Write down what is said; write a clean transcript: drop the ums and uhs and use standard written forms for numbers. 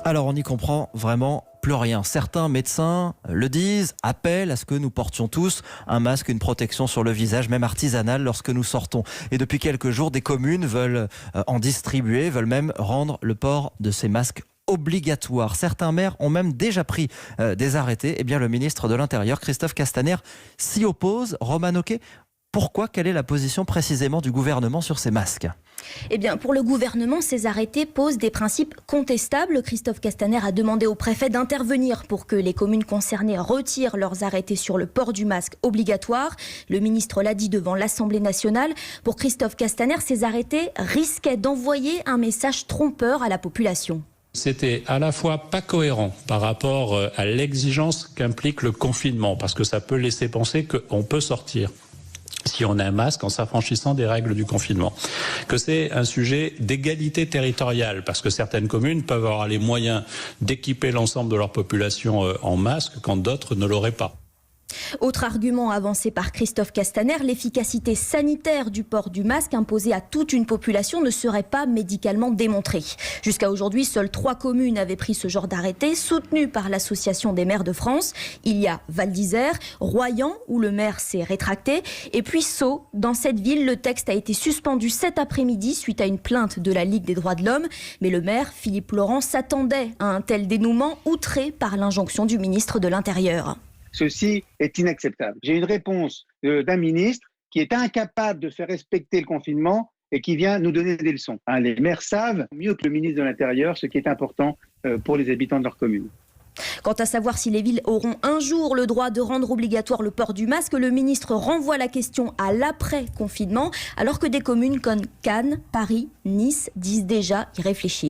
Alors on n'y comprend vraiment plus rien. Certains médecins le disent, appellent à ce que nous portions tous un masque, une protection sur le visage, même artisanale, lorsque nous sortons. Et depuis quelques jours, des communes veulent en distribuer, veulent même rendre le port de ces masques obligatoire. Certains maires ont même déjà pris des arrêtés. Eh bien, le ministre de l'Intérieur, Christophe Castaner, s'y oppose. Roman Oquet, pourquoi? Quelle est la position précisément du gouvernement sur ces masques? Eh bien, pour le gouvernement, ces arrêtés posent des principes contestables. Christophe Castaner a demandé au préfet d'intervenir pour que les communes concernées retirent leurs arrêtés sur le port du masque obligatoire. Le ministre l'a dit devant l'Assemblée nationale. Pour Christophe Castaner, ces arrêtés risquaient d'envoyer un message trompeur à la population. C'était à la fois pas cohérent par rapport à l'exigence qu'implique le confinement, parce que ça peut laisser penser qu'on peut sortir si on a un masque en s'affranchissant des règles du confinement. Que c'est un sujet d'égalité territoriale, parce que certaines communes peuvent avoir les moyens d'équiper l'ensemble de leur population en masque quand d'autres ne l'auraient pas. Autre argument avancé par Christophe Castaner, l'efficacité sanitaire du port du masque imposé à toute une population ne serait pas médicalement démontrée. Jusqu'à aujourd'hui, seules 3 communes avaient pris ce genre d'arrêté, soutenues par l'Association des maires de France. Il y a Val d'Isère, Royan, où le maire s'est rétracté, et puis Sceaux. Dans cette ville, le texte a été suspendu cet après-midi suite à une plainte de la Ligue des droits de l'homme. Mais le maire, Philippe Laurent, s'attendait à un tel dénouement, outré par l'injonction du ministre de l'Intérieur. Ceci est inacceptable. J'ai une réponse d'un ministre qui est incapable de faire respecter le confinement et qui vient nous donner des leçons. Les maires savent mieux que le ministre de l'Intérieur ce qui est important pour les habitants de leur commune. Quant à savoir si les villes auront un jour le droit de rendre obligatoire le port du masque, le ministre renvoie la question à l'après-confinement, alors que des communes comme Cannes, Paris, Nice disent déjà y réfléchir.